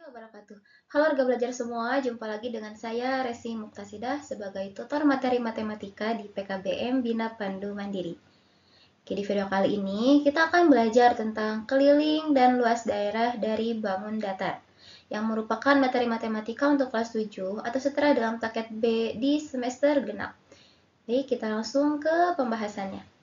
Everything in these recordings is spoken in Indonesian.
Wabarakatuh. Halo warga belajar semua, jumpa lagi dengan saya Resi Muktasidah sebagai tutor materi matematika di PKBM Bina Pandu Mandiri. Oke, di video kali ini kita akan belajar tentang keliling dan luas daerah dari bangun datar yang merupakan materi matematika untuk kelas 7 atau setara dalam paket B di semester genap. Jadi kita langsung ke pembahasannya.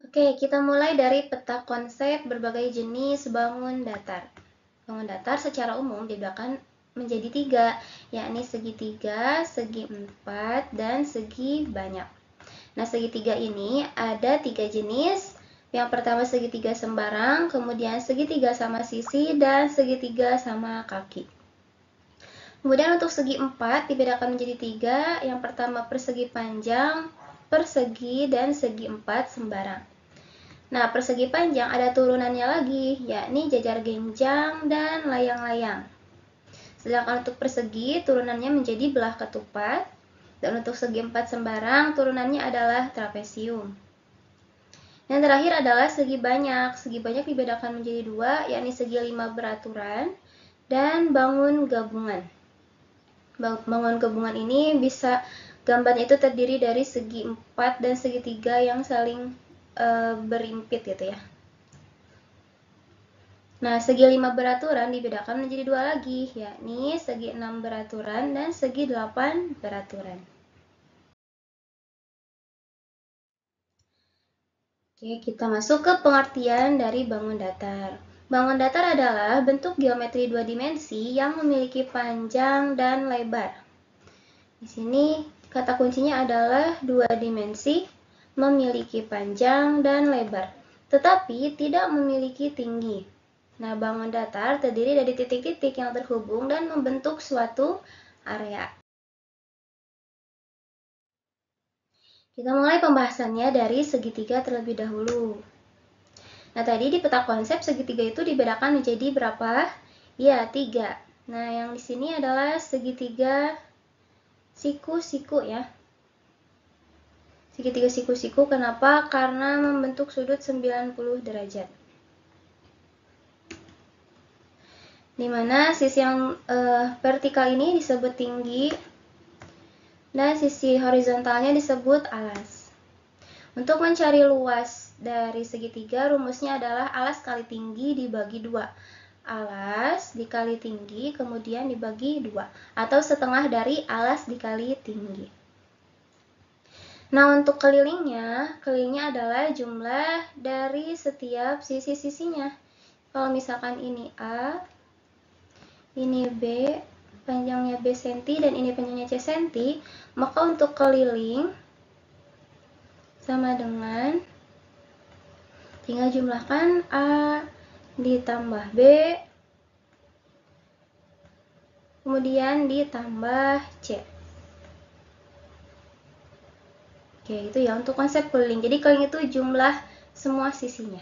Oke, kita mulai dari peta konsep berbagai jenis bangun datar. Bangun datar secara umum dibedakan menjadi 3, yakni segitiga, segi 4, dan segi banyak. Nah, segitiga ini ada 3 jenis. Yang pertama segitiga sembarang, kemudian segitiga sama sisi, dan segitiga sama kaki. Kemudian untuk segi 4 dibedakan menjadi 3. Yang pertama persegi panjang, persegi, dan segi 4 sembarang. Nah, persegi panjang ada turunannya lagi, yakni jajar genjang dan layang-layang. Sedangkan untuk persegi, turunannya menjadi belah ketupat. Dan untuk segi 4 sembarang, turunannya adalah trapesium. Yang terakhir adalah segi banyak. Segi banyak dibedakan menjadi 2, yakni segi 5 beraturan dan bangun gabungan. Bangun gabungan ini bisa gambarnya itu terdiri dari segi 4 dan segi 3 yang saling berimpit gitu ya. Nah, segi 5 beraturan dibedakan menjadi 2 lagi, yakni segi 6 beraturan dan segi 8 beraturan. Oke, kita masuk ke pengertian dari bangun datar. Bangun datar adalah bentuk geometri 2 dimensi yang memiliki panjang dan lebar. Di sini kata kuncinya adalah 2 dimensi, memiliki panjang dan lebar, tetapi tidak memiliki tinggi. Nah, bangun datar terdiri dari titik-titik yang terhubung dan membentuk suatu area. Kita mulai pembahasannya dari segitiga terlebih dahulu. Nah, tadi di peta konsep segitiga itu dibedakan menjadi berapa? Ya, 3. Nah, yang di sini adalah segitiga siku-siku ya. Segitiga siku-siku kenapa? Karena membentuk sudut 90 derajat. Dimana sisi yang vertikal ini disebut tinggi dan sisi horizontalnya disebut alas. Untuk mencari luas dari segitiga, rumusnya adalah alas kali tinggi dibagi 2. Alas dikali tinggi kemudian dibagi 2, atau setengah dari alas dikali tinggi. Nah, untuk kelilingnya adalah jumlah dari setiap sisi-sisinya. Kalau misalkan ini A, ini B, panjangnya B cm, dan ini panjangnya C cm, maka untuk keliling sama dengan tinggal jumlahkan A ditambah B, kemudian ditambah C. Oke, itu ya untuk konsep keliling. Jadi keliling itu jumlah semua sisinya.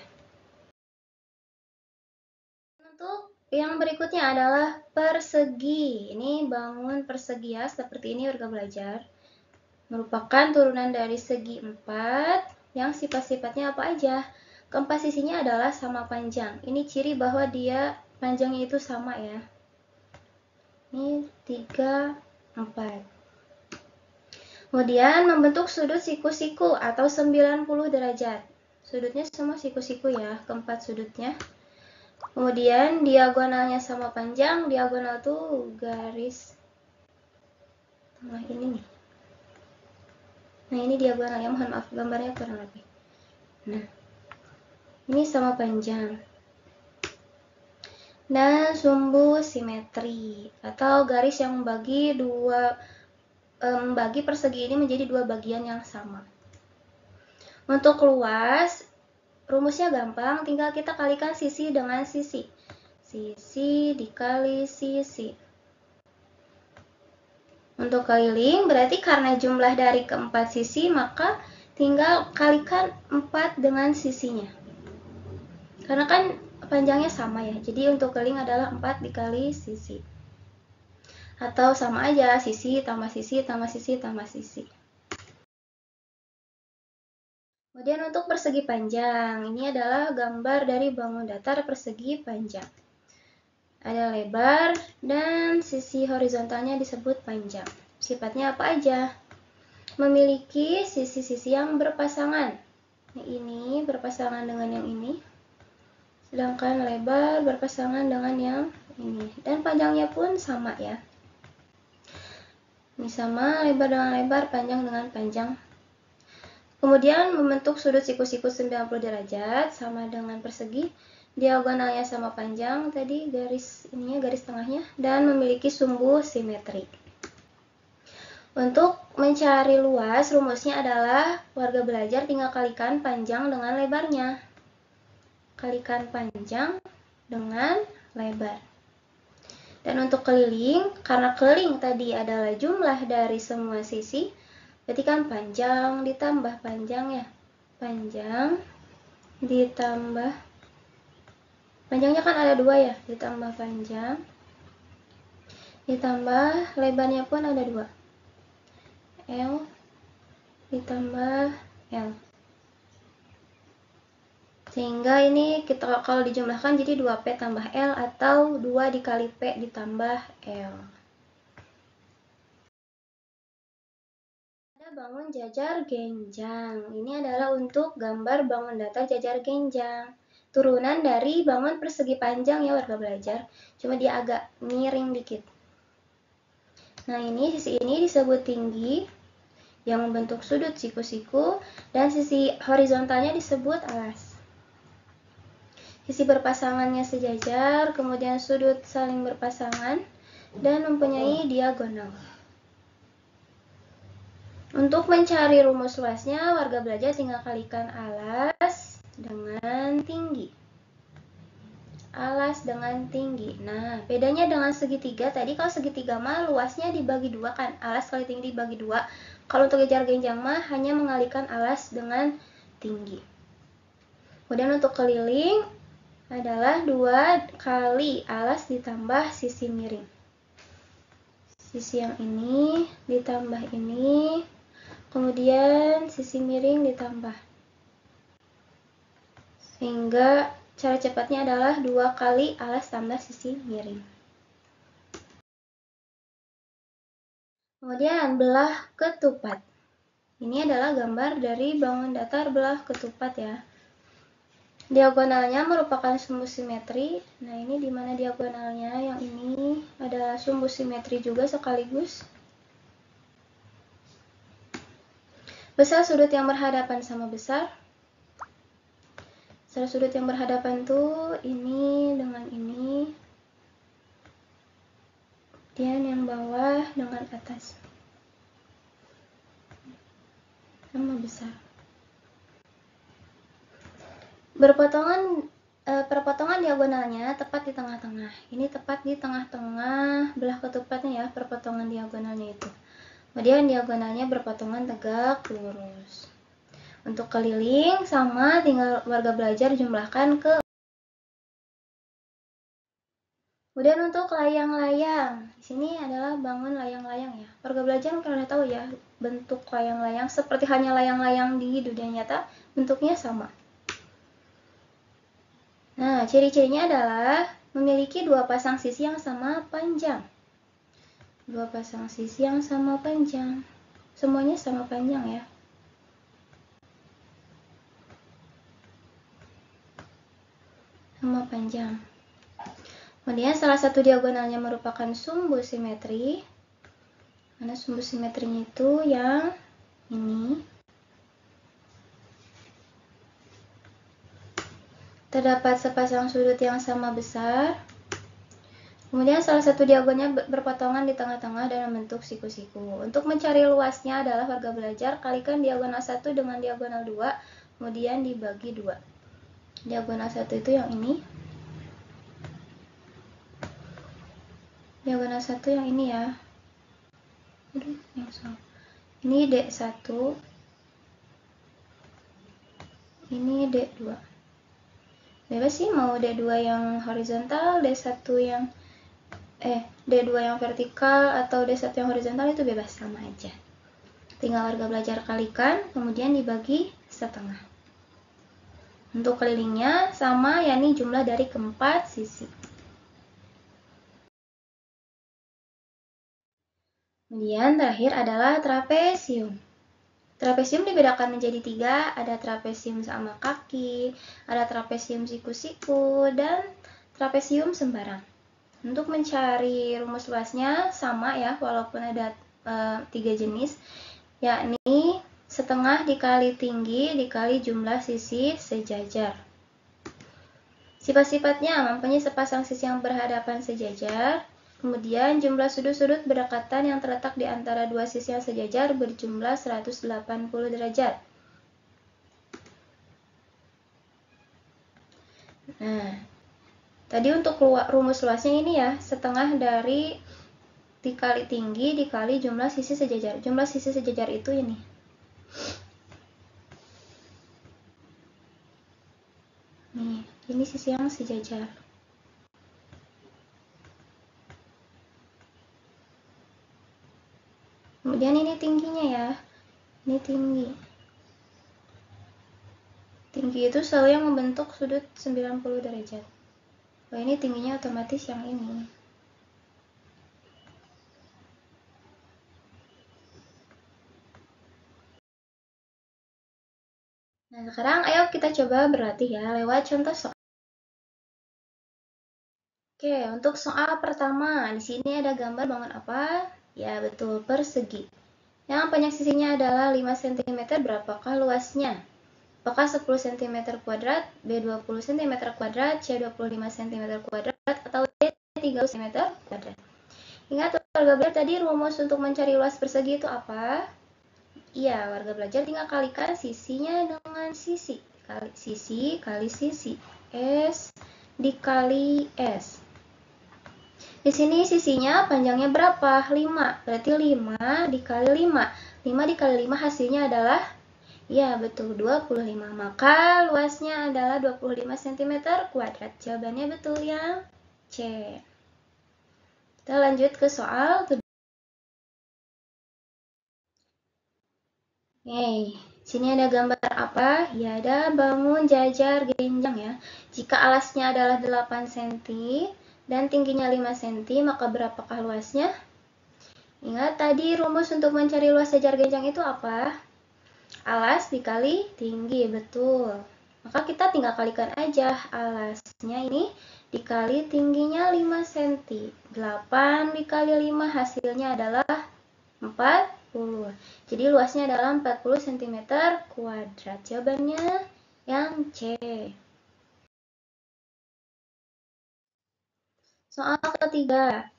Untuk yang berikutnya adalah persegi. Ini bangun persegi ya, seperti ini warga belajar. Merupakan turunan dari segi 4 yang sifat-sifatnya apa aja? Keempat sisinya adalah sama panjang. Ini ciri bahwa dia panjangnya itu sama ya. Ini 3, 4. Kemudian membentuk sudut siku-siku atau 90 derajat. Sudutnya semua siku-siku ya, keempat sudutnya. Kemudian diagonalnya sama panjang, diagonal tuh garis tengah ini nih. Nah, ini diagonalnya, mohon maaf gambarnya kurang lebih. Nah, ini sama panjang. Dan sumbu simetri atau garis yang membagi persegi ini menjadi 2 bagian yang sama. Untuk luas, rumusnya gampang, tinggal kita kalikan sisi dengan sisi. Sisi dikali sisi. Untuk keliling berarti karena jumlah dari keempat sisi, maka tinggal kalikan 4 dengan sisinya. Karena kan panjangnya sama ya, jadi untuk keliling adalah 4 dikali sisi. Atau sama aja, sisi tambah sisi tambah sisi tambah sisi. Kemudian untuk persegi panjang, ini adalah gambar dari bangun datar persegi panjang. Ada lebar dan sisi horizontalnya disebut panjang. Sifatnya apa aja? Memiliki sisi-sisi yang berpasangan. Ini berpasangan dengan yang ini. Sedangkan lebar berpasangan dengan yang ini. Dan panjangnya pun sama ya. Ini sama, lebar dengan lebar, panjang dengan panjang. Kemudian membentuk sudut siku-siku 90 derajat sama dengan persegi, diagonalnya sama panjang tadi, garis ininya, garis tengahnya, dan memiliki sumbu simetri. Untuk mencari luas, rumusnya adalah warga belajar tinggal kalikan panjang dengan lebarnya. Kalikan panjang dengan lebar. Dan untuk keliling, karena keliling tadi adalah jumlah dari semua sisi, berarti kan panjang ditambah panjang ya. Panjang ditambah, panjangnya kan ada 2 ya, ditambah panjang, ditambah lebarnya pun ada 2. L ditambah L. Sehingga ini kita kalau dijumlahkan jadi 2P tambah L atau 2 dikali P ditambah L. Bangun jajar genjang. Ini adalah untuk gambar bangun datar jajar genjang. Turunan dari bangun persegi panjang ya warga belajar. Cuma dia agak miring dikit. Nah ini sisi ini disebut tinggi yang membentuk sudut siku-siku dan sisi horizontalnya disebut alas. Sisi berpasangannya sejajar, kemudian sudut saling berpasangan dan mempunyai diagonal. Untuk mencari rumus luasnya, warga belajar tinggal kalikan alas dengan tinggi. Alas dengan tinggi. Nah, bedanya dengan segitiga, tadi kalau segitiga mah luasnya dibagi 2 kan, alas kali tinggi dibagi 2. Kalau untuk jajar genjang mah hanya mengalihkan alas dengan tinggi. Kemudian untuk keliling adalah 2 kali alas ditambah sisi miring. Sisi yang ini ditambah ini. Kemudian sisi miring ditambah. Sehingga cara cepatnya adalah 2 kali alas tambah sisi miring. Kemudian belah ketupat. Ini adalah gambar dari bangun datar belah ketupat ya. Diagonalnya merupakan sumbu simetri. Nah ini dimana diagonalnya, yang ini adalah sumbu simetri juga sekaligus. Besar sudut yang berhadapan sama besar. Besar sudut yang berhadapan tuh ini dengan ini. Kemudian yang bawah dengan atas. Sama besar. Perpotongan diagonalnya tepat di tengah-tengah. Ini tepat di tengah-tengah belah ketupatnya ya, perpotongan diagonalnya itu. Kemudian diagonalnya berpotongan tegak lurus. Untuk keliling sama, tinggal warga belajar jumlahkan ke. Kemudian untuk layang-layang, di sini adalah bangun layang-layang ya. Warga belajar mungkin udah tahu ya bentuk layang-layang, seperti hanya layang-layang di dunia nyata, bentuknya sama. Nah, ciri-cirinya adalah memiliki 2 pasang sisi yang sama panjang. 2 pasang sisi yang sama panjang. Semuanya sama panjang ya. Sama panjang. Kemudian salah satu diagonalnya merupakan sumbu simetri. Mana sumbu simetrinya itu yang ini. Terdapat sepasang sudut yang sama besar. Kemudian salah satu diagonalnya berpotongan di tengah-tengah dan membentuk siku-siku. Untuk mencari luasnya adalah warga belajar kalikan diagonal 1 dengan diagonal 2, kemudian dibagi 2. Diagonal 1 itu yang ini. Diagonal 1 yang ini ya. Aduh, yang salah. Ini D1. Ini D2. Bebas sih mau D2 yang horizontal, D1 yang D2 yang vertikal atau D1 yang horizontal, itu bebas, sama aja. Tinggal warga belajar kalikan, kemudian dibagi setengah. Untuk kelilingnya sama, yakni jumlah dari keempat sisi. Kemudian terakhir adalah trapesium. Trapesium dibedakan menjadi 3, ada trapesium sama kaki, ada trapesium siku-siku, dan trapesium sembarang. Untuk mencari rumus luasnya sama ya, walaupun ada 3 jenis, yakni setengah dikali tinggi dikali jumlah sisi sejajar. Sifat-sifatnya mempunyai sepasang sisi yang berhadapan sejajar, kemudian jumlah sudut-sudut berdekatan yang terletak di antara dua sisi yang sejajar berjumlah 180 derajat. Nah, tadi untuk rumus luasnya ini ya, setengah dari dikali tinggi dikali jumlah sisi sejajar. Jumlah sisi sejajar itu ini. Nih, ini sisi yang sejajar. Kemudian ini tingginya ya. Ini tinggi. Tinggi itu selalu yang membentuk sudut 90 derajat. Oh, ini tingginya otomatis yang ini. Nah, sekarang ayo kita coba berlatih ya lewat contoh soal. Oke, untuk soal pertama, di sini ada gambar bangun apa? Ya, betul, persegi. Yang panjang sisinya adalah 5 cm, berapakah luasnya? Apakah 10 cm kuadrat, B 20 cm kuadrat, C 25 cm kuadrat, atau D 30 cm kuadrat? Ingat, warga belajar tadi rumus untuk mencari luas persegi itu apa? Iya, warga belajar tinggal kalikan sisinya dengan sisi. Sisi kali sisi. S dikali S. Di sini sisinya panjangnya berapa? 5. Berarti 5 dikali 5. 5 dikali 5 hasilnya adalah, ya betul, 25. Maka luasnya adalah 25 cm kuadrat. Jawabannya betul yang C. Kita lanjut ke soal kedua. Sini ada gambar apa? Ya, ada bangun jajar genjang ya. Jika alasnya adalah 8 cm dan tingginya 5 cm, maka berapakah luasnya? Ingat tadi rumus untuk mencari luas jajar genjang itu apa? Alas dikali tinggi, betul. Maka kita tinggal kalikan aja alasnya ini dikali tingginya 5 cm. 8 dikali 5 hasilnya adalah 40. Jadi luasnya adalah 40 cm kuadrat. Jawabannya yang C. Soal ketiga.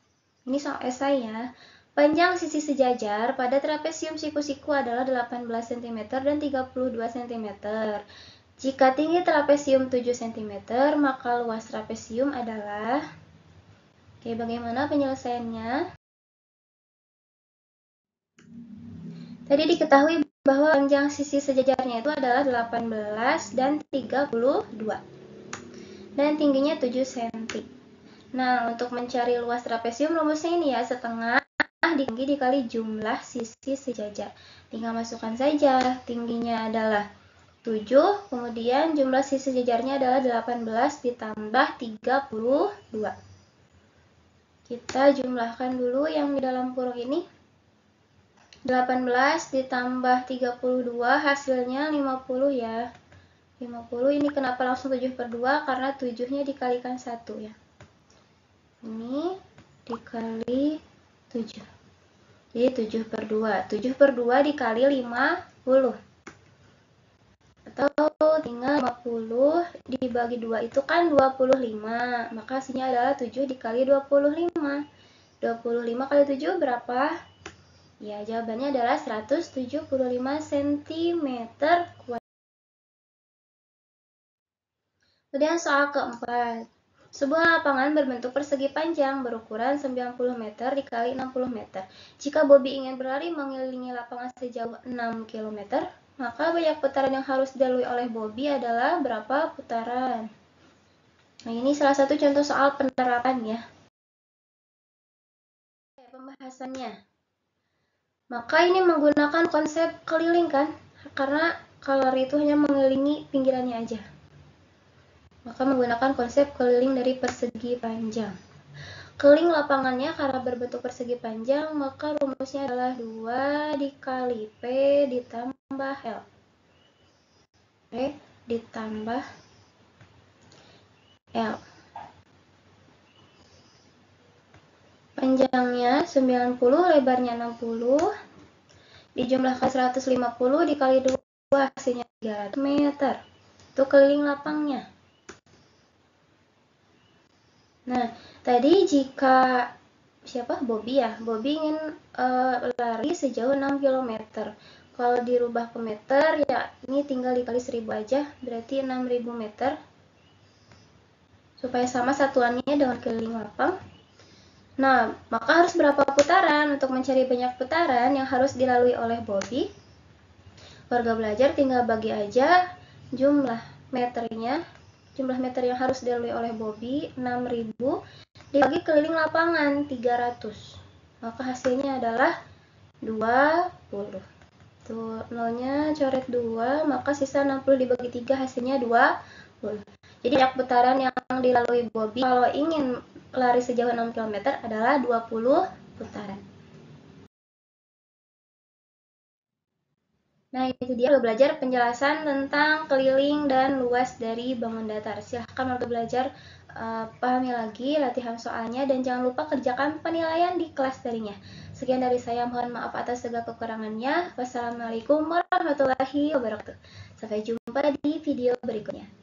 Ini soal esai ya. Panjang sisi sejajar pada trapesium siku-siku adalah 18 cm dan 32 cm. Jika tinggi trapesium 7 cm, maka luas trapesium adalah... Oke, bagaimana penyelesaiannya? Tadi diketahui bahwa panjang sisi sejajarnya itu adalah 18 dan 32. Dan tingginya 7 cm. Nah, untuk mencari luas trapesium rumusnya ini ya, setengah tinggi dikali jumlah sisi sejajar. Tinggal masukkan saja, tingginya adalah 7, kemudian jumlah sisi sejajarnya adalah 18 ditambah 32. Kita jumlahkan dulu yang di dalam kurung ini. 18 ditambah 32 hasilnya 50 ya. 50 ini kenapa langsung 7/2? Karena 7-nya dikalikan 1 ya. Ini dikali 7. Jadi 7/2. 7/2 dikali 50. Atau tinggal 50 dibagi 2 itu kan 25. Maka hasilnya adalah 7 dikali 25. 25 kali 7 berapa? Ya, jawabannya adalah 175 cm kuadrat. Kemudian soal keempat. Sebuah lapangan berbentuk persegi panjang berukuran 90 meter dikali 60 meter. Jika Bobby ingin berlari mengelilingi lapangan sejauh 6 km, maka banyak putaran yang harus dilalui oleh Bobby adalah berapa putaran? Nah, ini salah satu contoh soal penerapan ya. Pembahasannya. Maka ini menggunakan konsep keliling kan? Karena kalau lari itu hanya mengelilingi pinggirannya aja. Maka menggunakan konsep keliling dari persegi panjang. Keliling lapangannya karena berbentuk persegi panjang, maka rumusnya adalah 2 dikali P ditambah L. P ditambah L. Panjangnya 90, lebarnya 60, dijumlahkan 150 dikali 2, hasilnya 300 meter. Itu keliling lapangnya. Nah, tadi jika Bobby ya, Bobby ingin lari sejauh 6 km. Kalau dirubah ke meter, ya ini tinggal dikali 1000 aja, berarti 6000 meter. Supaya sama satuannya dengan keliling lapang. Nah, maka harus berapa putaran? Untuk mencari banyak putaran yang harus dilalui oleh Bobby, warga belajar tinggal bagi aja jumlah meternya. Jumlah meter yang harus dilalui oleh Bobby 6000 dibagi keliling lapangan 300. Maka hasilnya adalah 20. Tuh, nolnya coret 2, maka sisa 60 dibagi 3 hasilnya 20. Jadi banyak putaran yang dilalui Bobby kalau ingin lari sejauh 6 km adalah 20 putaran. Nah, itu dia belajar penjelasan tentang keliling dan luas dari bangun datar. Silahkan warga belajar pahami lagi latihan soalnya dan jangan lupa kerjakan penilaian di kelas darinya. Sekian dari saya, mohon maaf atas segala kekurangannya. Wassalamualaikum warahmatullahi wabarakatuh. Sampai jumpa di video berikutnya.